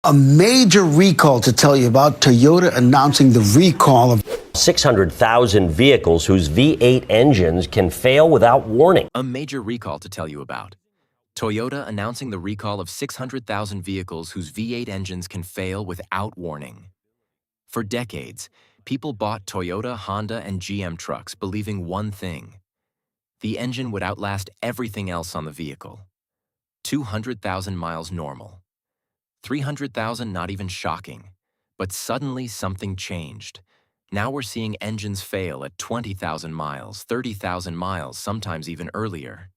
A major recall to tell you about. Toyota announcing the recall of 600,000 vehicles whose V8 engines can fail without warning. A major recall to tell you about. Toyota announcing the recall of 600,000 vehicles whose V8 engines can fail without warning. For decades, people bought Toyota, Honda, and GM trucks believing one thing: the engine would outlast everything else on the vehicle. 200,000 miles normal. 300,000 not even shocking. But suddenly something changed. Now we're seeing engines fail at 20,000 miles, 30,000 miles, sometimes even earlier.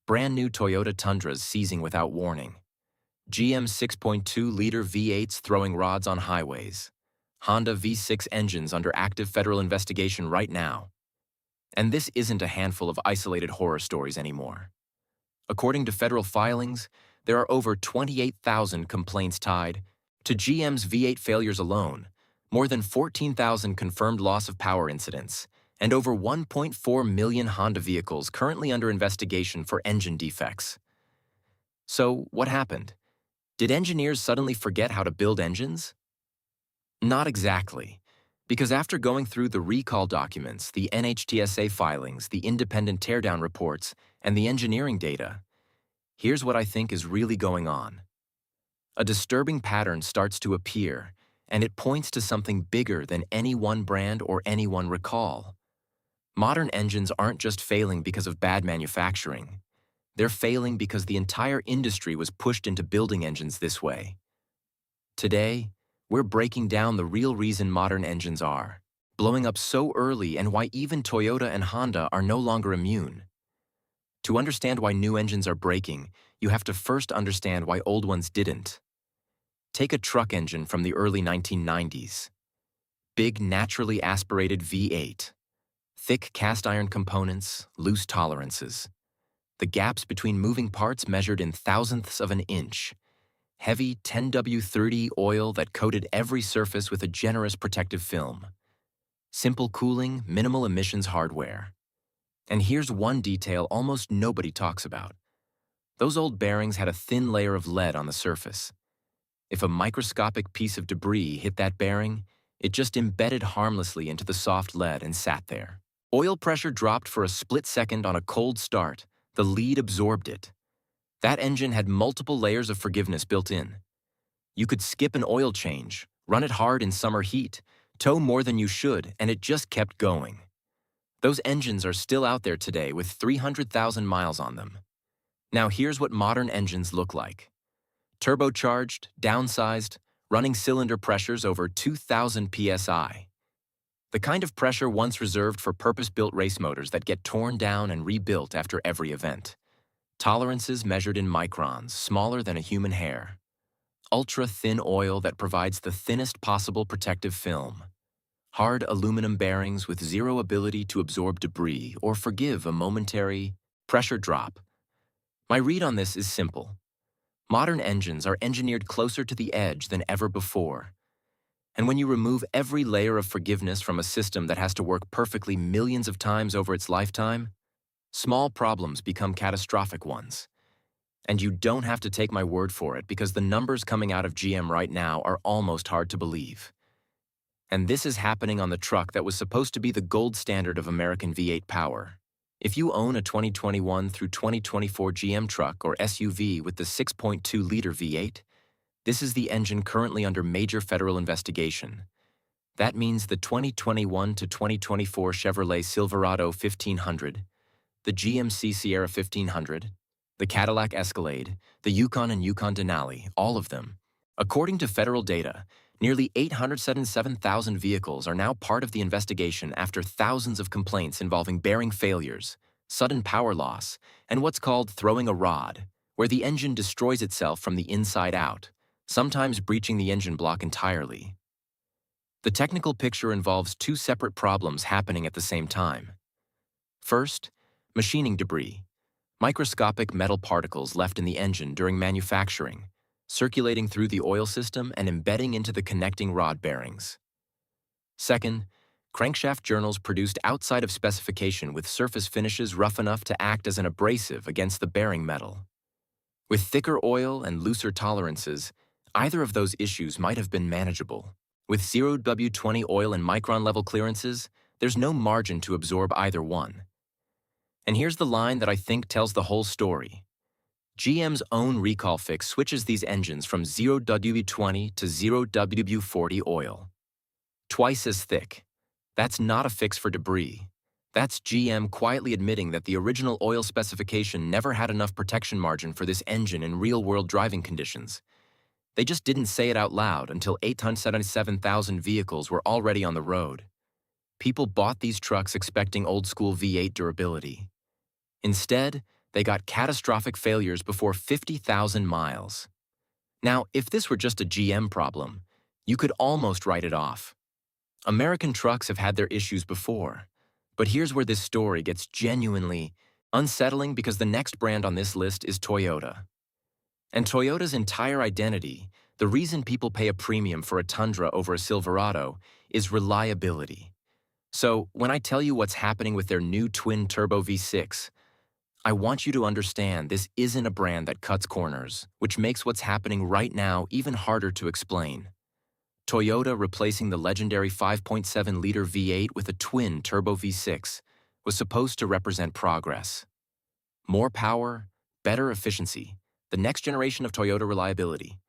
Brand new Toyota Tundras seizing without warning. GM 6.2-liter V8s throwing rods on highways. Honda V6 engines under active federal investigation right now. And this isn't a handful of isolated horror stories anymore. According to federal filings, there are over 28,000 complaints tied to GM's V8 failures alone, more than 14,000 confirmed loss of power incidents, and over 1.4 million Honda vehicles currently under investigation for engine defects. So, what happened? Did engineers suddenly forget how to build engines? Not exactly, because after going through the recall documents, the NHTSA filings, the independent teardown reports, and the engineering data, here's what I think is really going on. A disturbing pattern starts to appear, and it points to something bigger than any one brand or any one recall. Modern engines aren't just failing because of bad manufacturing. They're failing because the entire industry was pushed into building engines this way. Today, we're breaking down the real reason modern engines are blowing up so early and why even Toyota and Honda are no longer immune. To understand why new engines are breaking, you have to first understand why old ones didn't. Take a truck engine from the early 1990s. Big, naturally aspirated V8. Thick cast iron components, loose tolerances. The gaps between moving parts measured in thousandths of an inch. Heavy 10W30 oil that coated every surface with a generous protective film. Simple cooling, minimal emissions hardware. And here's one detail almost nobody talks about. Those old bearings had a thin layer of lead on the surface. If a microscopic piece of debris hit that bearing, it just embedded harmlessly into the soft lead and sat there. Oil pressure dropped for a split second on a cold start. The lead absorbed it. That engine had multiple layers of forgiveness built in. You could skip an oil change, run it hard in summer heat, tow more than you should, and it just kept going. Those engines are still out there today with 300,000 miles on them. Now here's what modern engines look like. Turbocharged, downsized, running cylinder pressures over 2,000 psi. The kind of pressure once reserved for purpose-built race motors that get torn down and rebuilt after every event. Tolerances measured in microns, smaller than a human hair. Ultra-thin oil that provides the thinnest possible protective film. Hard aluminum bearings with zero ability to absorb debris or forgive a momentary pressure drop. My read on this is simple. Modern engines are engineered closer to the edge than ever before. And when you remove every layer of forgiveness from a system that has to work perfectly millions of times over its lifetime, small problems become catastrophic ones. And you don't have to take my word for it, because the numbers coming out of GM right now are almost hard to believe. And this is happening on the truck that was supposed to be the gold standard of American V8 power. If you own a 2021 through 2024 GM truck or SUV with the 6.2-liter V8, this is the engine currently under major federal investigation. That means the 2021 to 2024 Chevrolet Silverado 1500, the GMC Sierra 1500, the Cadillac Escalade, the Yukon and Yukon Denali, all of them. According to federal data, nearly 877,000 vehicles are now part of the investigation after thousands of complaints involving bearing failures, sudden power loss, and what's called throwing a rod, where the engine destroys itself from the inside out, sometimes breaching the engine block entirely. The technical picture involves two separate problems happening at the same time. First, machining debris, microscopic metal particles left in the engine during manufacturing, circulating through the oil system and embedding into the connecting rod bearings. Second, crankshaft journals produced outside of specification with surface finishes rough enough to act as an abrasive against the bearing metal. With thicker oil and looser tolerances, Either of those issues might have been manageable. With 0W20 oil and micron-level clearances, there's no margin to absorb either one. And here's the line that I think tells the whole story. GM's own recall fix switches these engines from 0W20 to 0W40 oil. Twice as thick. That's not a fix for debris. That's GM quietly admitting that the original oil specification never had enough protection margin for this engine in real-world driving conditions. They just didn't say it out loud until 877,000 vehicles were already on the road. People bought these trucks expecting old-school V8 durability. Instead, they got catastrophic failures before 50,000 miles. Now, if this were just a GM problem, you could almost write it off. American trucks have had their issues before, but here's where this story gets genuinely unsettling because the next brand on this list is Toyota. And Toyota's entire identity, the reason people pay a premium for a Tundra over a Silverado, is reliability. So, when I tell you what's happening with their new twin-turbo V6, I want you to understand this isn't a brand that cuts corners, which makes what's happening right now even harder to explain. Toyota replacing the legendary 5.7-liter V8 with a twin-turbo V6 was supposed to represent progress. More power, better efficiency, the next generation of Toyota reliability.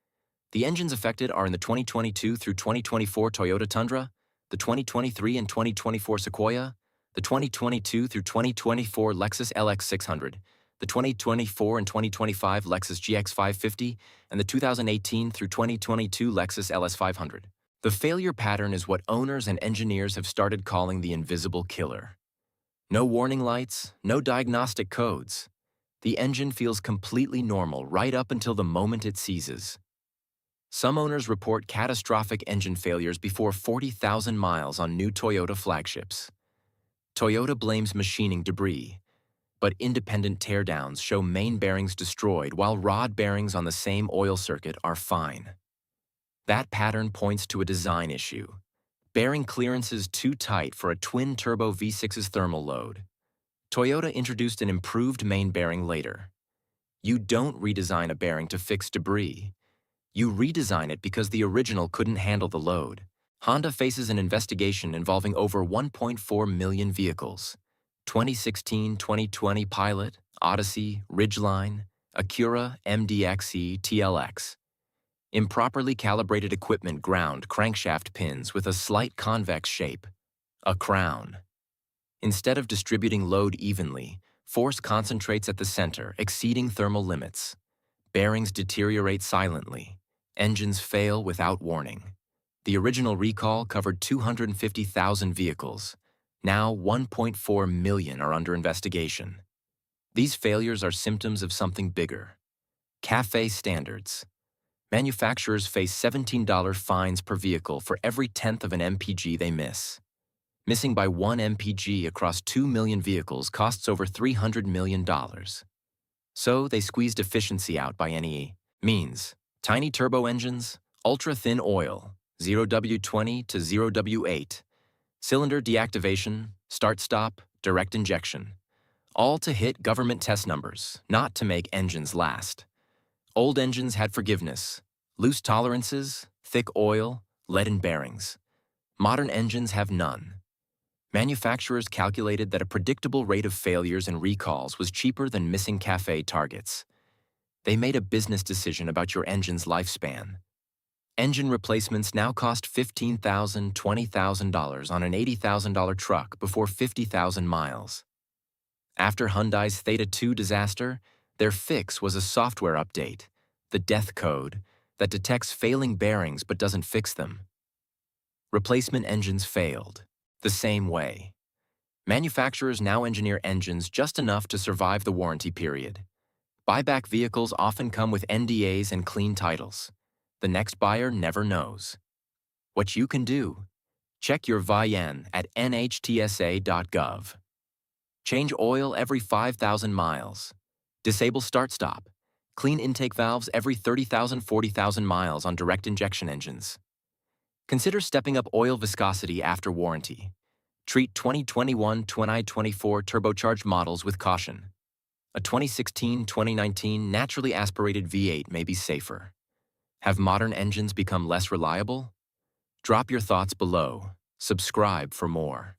The engines affected are in the 2022 through 2024 Toyota Tundra, the 2023 and 2024 Sequoia, the 2022 through 2024 Lexus LX600, the 2024 and 2025 Lexus GX550, and the 2018 through 2022 Lexus LS500. The failure pattern is what owners and engineers have started calling the invisible killer. No warning lights, no diagnostic codes. The engine feels completely normal right up until the moment it seizes. Some owners report catastrophic engine failures before 40,000 miles on new Toyota flagships. Toyota blames machining debris, but independent teardowns show main bearings destroyed while rod bearings on the same oil circuit are fine. That pattern points to a design issue. Bearing clearances too tight for a twin-turbo V6's thermal load. Toyota introduced an improved main bearing later. You don't redesign a bearing to fix debris. You redesign it because the original couldn't handle the load. Honda faces an investigation involving over 1.4 million vehicles. 2016, 2020 Pilot, Odyssey, Ridgeline, Acura, MDXE, TLX. Improperly calibrated equipment ground crankshaft pins with a slight convex shape. A crown. Instead of distributing load evenly, force concentrates at the center, exceeding thermal limits. Bearings deteriorate silently. Engines fail without warning. The original recall covered 250,000 vehicles. Now 1.4 million are under investigation. These failures are symptoms of something bigger. CAFE standards. Manufacturers face $17 fines per vehicle for every tenth of an MPG they miss. Missing by 1 MPG across 2 million vehicles costs over $300 million. So they squeezed efficiency out by any means. Tiny turbo engines, ultra-thin oil, 0W20 to 0W8, cylinder deactivation, start-stop, direct injection. All to hit government test numbers, not to make engines last. Old engines had forgiveness, loose tolerances, thick oil, leaden bearings. Modern engines have none. Manufacturers calculated that a predictable rate of failures and recalls was cheaper than missing CAFE targets. They made a business decision about your engine's lifespan. Engine replacements now cost $15,000, $20,000 on an $80,000 truck before 50,000 miles. After Hyundai's Theta 2 disaster, their fix was a software update, the death code, that detects failing bearings but doesn't fix them. Replacement engines failed, the same way. Manufacturers now engineer engines just enough to survive the warranty period. Buyback vehicles often come with NDAs and clean titles. The next buyer never knows. What you can do? Check your VIN at nhtsa.gov. Change oil every 5,000 miles. Disable start-stop. Clean intake valves every 30,000, 40,000 miles on direct injection engines. Consider stepping up oil viscosity after warranty. Treat 2021-2024 turbocharged models with caution. A 2016-2019 naturally aspirated V8 may be safer. Have modern engines become less reliable? Drop your thoughts below. Subscribe for more.